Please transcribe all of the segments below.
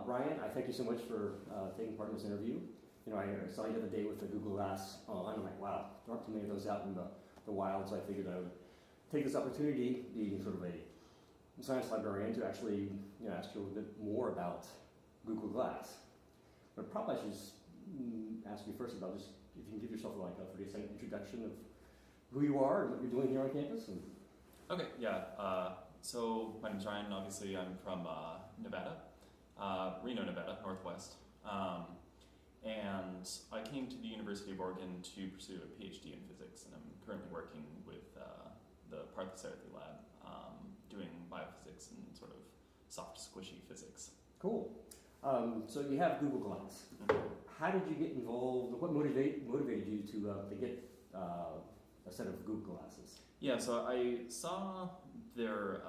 Brian, I thank you so much for taking part in this interview. I saw you the other day with the Google Glass on. I'm like, wow, there aren't too many of those out in the wild, so I figured I would take this opportunity, being sort of a science librarian, to actually ask you a little bit more about Google Glass. But probably I should just ask you first about just if you can give yourself like a 30-second introduction of who you are and what you're doing here on campus. Okay, yeah. So my name's Ryan. Obviously, I'm from Nevada, Reno, Nevada, Northwest. And I came to the University of Oregon to pursue a PhD in physics, and I'm currently working with the Partha Lab, doing biophysics and sort of soft, squishy physics. Cool. So you have Google Glass. Mm-hmm. How did you get involved? What motivated you to get a set of Google Glasses? Yeah, so I saw their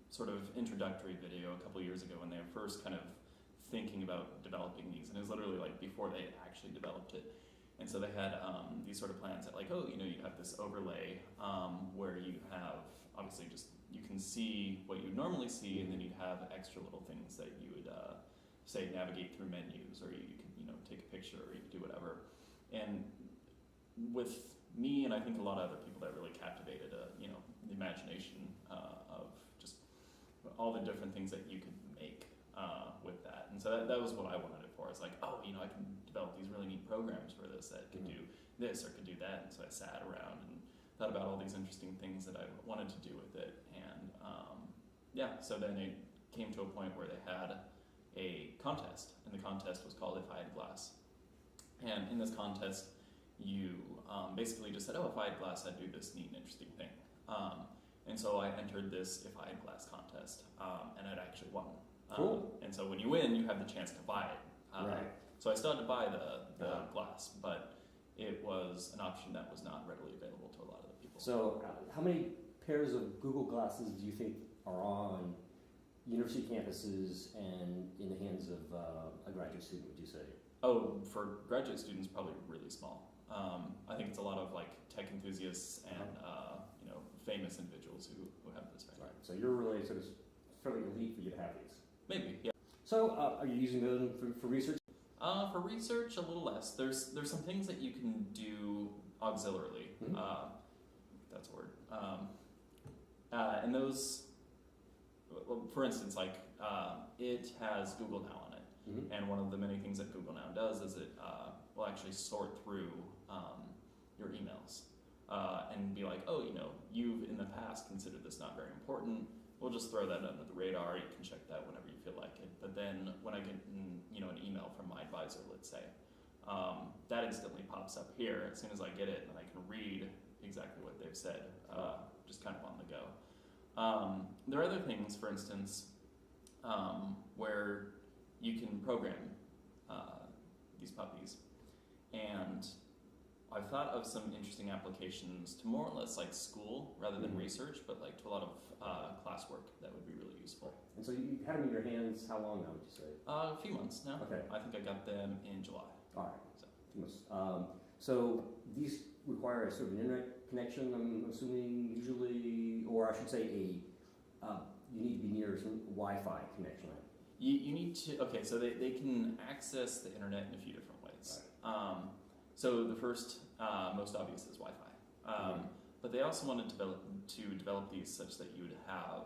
sort of introductory video a couple years ago when they were first kind of thinking about developing these, and it was literally like before they actually developed it. And so they had these sort of plans that like, you have this overlay where you have obviously just, you can see what you would normally see, and then you'd have extra little things that you would say navigate through menus, or you could take a picture, or you could do whatever. And with me, and I think a lot of other people, that really captivated the imagination of just all the different things that you could make with that. And so that was what I wanted it for. It's like, I can develop these really neat programs for this that could do this or could do that. And so I sat around and thought about all these interesting things that I wanted to do with it. And so then it came to a point where they had a contest, and the contest was called If I Had Glass. And in this contest, you basically just said, if I had glass, I'd do this neat and interesting thing. And so I entered this If I Had Glass contest, and I'd actually won. Cool. And so when you win, you have the chance to buy it. Right. So I still had to buy the glass, but it was an option that was not readily available to a lot of the people. So how many pairs of Google Glasses do you think are on university campuses and in the hands of a graduate student, would you say? Oh, for graduate students, probably really small. I think it's a lot of like tech enthusiasts and famous individuals who have this right. So you're really sort of fairly elite for you to have these. Maybe, yeah. So are you using them for research? For research, a little less. There's some things that you can do auxiliarily. Mm-hmm. That's a word. And those, for instance, like it has Google Now on it. Mm-hmm. And one of the many things that Google Now does is it will actually sort through your emails and be like, you've in the past considered this not very important. We'll just throw that under the radar. You can check that whenever you feel like it. But then when I get an email from my advisor, let's say, that instantly pops up here as soon as I get it, and I can read exactly what they've said, just kind of on the go. There are other things, for instance, where you can program these puppies, and I've thought of some interesting applications to more or less like school rather than research, but like to a lot of classwork that would be really useful. And so you had them in your hands how long now, would you say? A few months now. Okay. I think I got them in July. All right. So these require a sort of an internet connection, I'm assuming, usually, or I should say you need to be near some Wi-Fi connection. You need to, so they can access the internet in a few different ways. Right. So the first, most obvious is Wi-Fi. But they also wanted to develop these such that you would have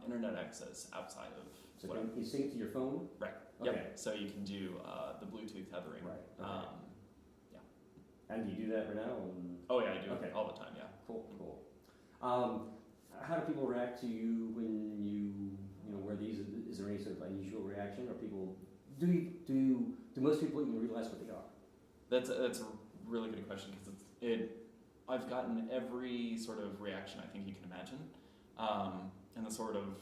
internet access outside of. So can you sync to your phone? Right. Okay. Yep. So you can do the Bluetooth tethering. Right. Okay. Yeah. And do you do that right now? Oh yeah, I do it all the time. Yeah. Cool. How do people react to you when you wear these? Is there any sort of unusual reaction, or people do most people even realize what they are? That's a really good question, because I've gotten every sort of reaction I think you can imagine, and the sort of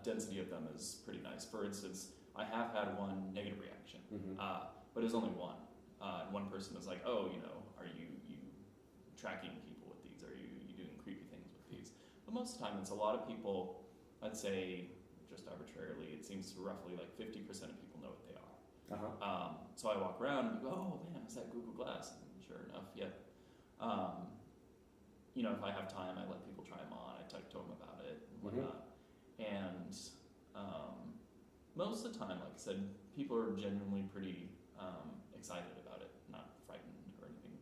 density of them is pretty nice. For instance, I have had one negative reaction, but it was only one. And one person was like, are you tracking people with these? Are you doing creepy things with these? But most of the time, it's a lot of people. I'd say, just arbitrarily, it seems roughly like 50% of people know what they are. So I walk around and go, oh man, is that Google Glass? And sure enough, yeah. If I have time, I let people try them on. I talk to them about it and whatnot. And most of the time, like I said, people are genuinely pretty excited about it, not frightened or anything.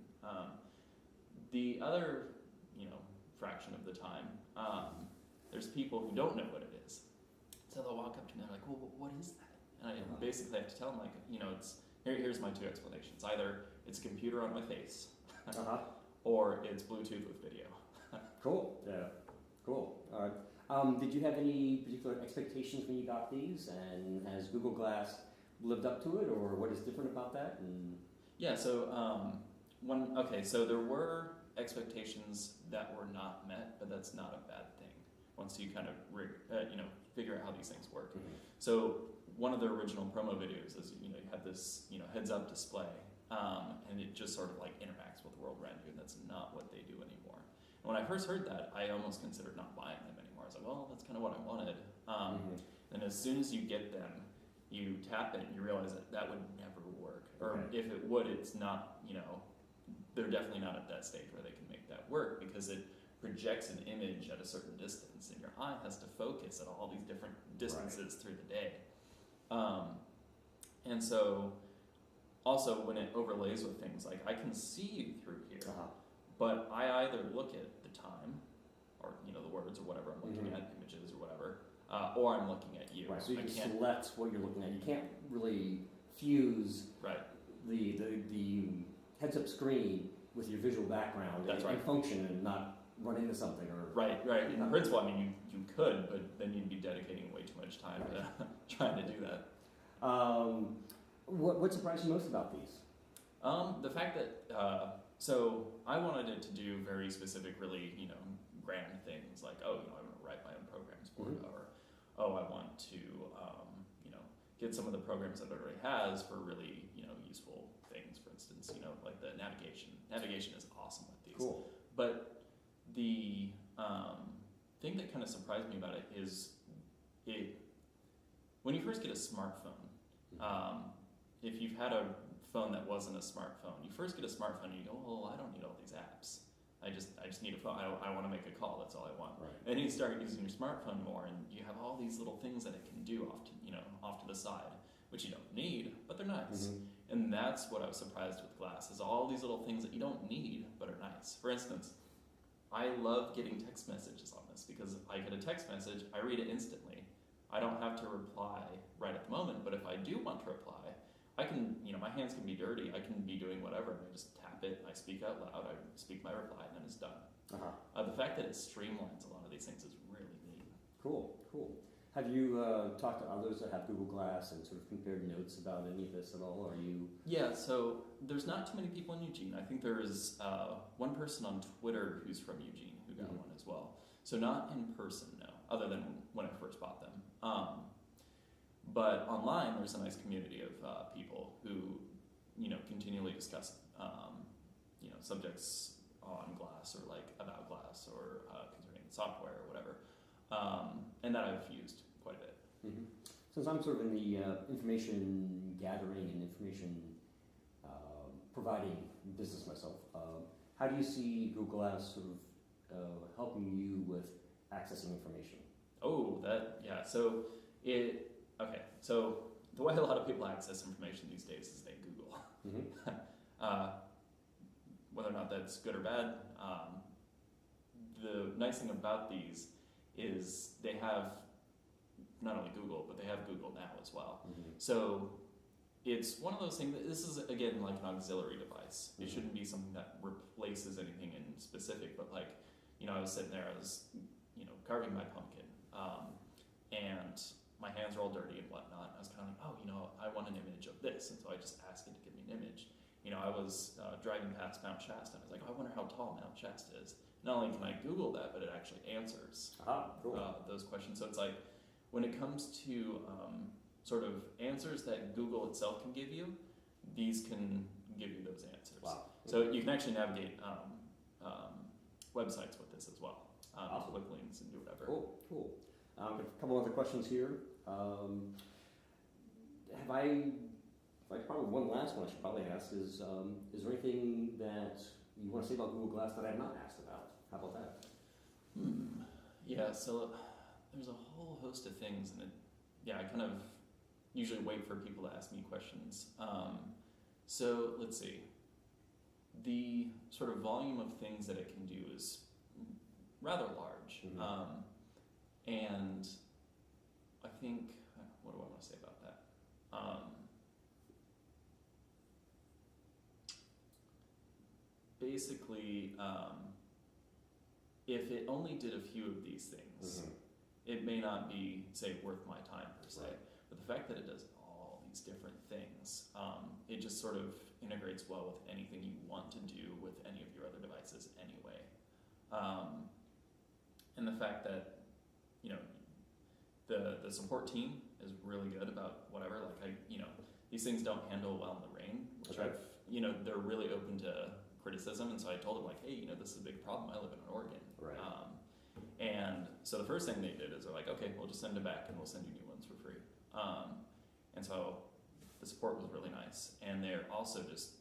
The other, fraction of the time, there's people who don't know what it is. So they'll walk up to me and they're like, well, what is that? And I basically have to tell them, like, here's my two explanations. Either it's a computer on my face, or it's Bluetooth with video. Cool. Yeah. Cool. All right. Did you have any particular expectations when you got these? And has Google Glass lived up to it, or what is different about that? And yeah. So so there were expectations that were not met, but that's not a bad thing once you kind of figure out how these things work. Mm-hmm. So one of the original promo videos is you have this heads up display, and it just sort of like interacts with the world around you, and that's not what they do anymore. And when I first heard that, I almost considered not buying them anymore. I was like, well, that's kind of what I wanted. And as soon as you get them, you tap it and you realize that would never work, or if it would, it's not. They're definitely not at that stage where they can make that work, because it projects an image at a certain distance, and your eye has to focus at all these different distances through the day. And so, also when it overlays with things like I can see you through here, but I either look at the time, or the words or whatever I'm looking at, images or whatever, or I'm looking at you. Right. So you can select what you're looking at. You can't really fuse the heads-up screen with your visual background and function and not run into something or right. In principle, I mean, you could, but then you'd be dedicating way too much time to trying to do that. What surprised you most about these? The fact that so I wanted it to do very specific, really grand things like I want to write my own programs for it, or I want to get some of the programs that it already has for really useful things. For instance, like the navigation. Navigation is awesome with these. Cool. But the thing that kind of surprised me about it is when you first get a smartphone, if you've had a phone that wasn't a smartphone, you first get a smartphone and you go, oh, I don't need all these apps. I just need a phone. I want to make a call. That's all I want. Right. And you start using your smartphone more, and you have all these little things that it can do off to the side, which you don't need, but they're nice. And that's what I was surprised with Glass, is all these little things that you don't need but are nice. For instance, I love getting text messages on this, because I get a text message, I read it instantly. I don't have to reply right at the moment, but if I do want to reply, I can, my hands can be dirty, I can be doing whatever, and I just tap it, I speak out loud, I speak my reply, and then it's done. The fact that it streamlines a lot of these things is really neat. Cool. Have you talked to others that have Google Glass and sort of compared notes about any of this at all? Are you? Yeah, so there's not too many people in Eugene. I think there's one person on Twitter who's from Eugene who got one as well. So not in person, no, other than when I first bought them. But online, there's a nice community of people who, continually discuss, subjects on Glass, or like about Glass, or concerning the software or whatever, and that I've used quite a bit. Since I'm sort of in the information gathering and information providing business myself, how do you see Google Glass sort of helping you with accessing information? So the way a lot of people access information these days is they Google. Whether or not that's good or bad, the nice thing about these is they have not only Google, but they have Google Now as well. So it's one of those things that this is, again, like an auxiliary device. It shouldn't be something that replaces anything in specific, but like, I was sitting there, I was, carving my pumpkin, and my hands are all dirty and whatnot. And I was kind of like, I want an image of this. And so I just asked it to give me an image. I was driving past Mount Shasta, and I was like, I wonder how tall Mount Shasta is. Not only can I Google that, but it actually answers those questions. So it's like, when it comes to sort of answers that Google itself can give you, these can give you those answers. Wow. So you can actually navigate websites with this as well. Click links and do whatever. Cool. A couple other questions here. Probably one last one I should probably ask is there anything that you want to say about Google Glass that I have not asked about? How about that? Yeah, so there's a whole host of things, and I kind of usually wait for people to ask me questions. So let's see. The sort of volume of things that it can do is rather large. Mm-hmm. And I think, what do I want to say about that? Basically, if it only did a few of these things, it may not be, say, worth my time per se. Right. But the fact that it does all these different things, it just sort of integrates well with anything you want to do with any of your other devices anyway. And the fact that, you know, the support team is really good about whatever, like these things don't handle well in the rain, which Okay. they're really open to criticism, and so I told them like, hey, this is a big problem. I live in Oregon. Right. And so the first thing they did is they're like, okay, we'll just send it back and we'll send you new ones for free. And so the support was really nice, and they're also just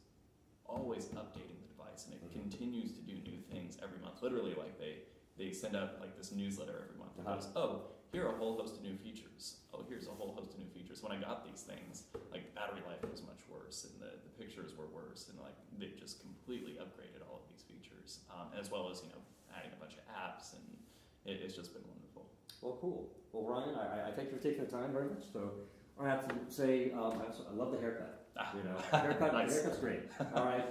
always updating the device, and it continues to do new things every month. Literally, like they send out like this newsletter every month that goes, oh, here are a whole host of new features. Oh, here's a whole host of new features. When I got these things, like battery life was much worse, and the pictures were worse, and like they just completely upgraded all of these features, as well as adding a bunch of apps, and it's just been wonderful. Well, cool. Well, Ryan, I thank you for taking the time very much. So I have to say, I love the haircut. Haircut, Nice. Haircut's great. All right,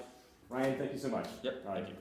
Ryan, thank you so much. Yep, All right. thank you.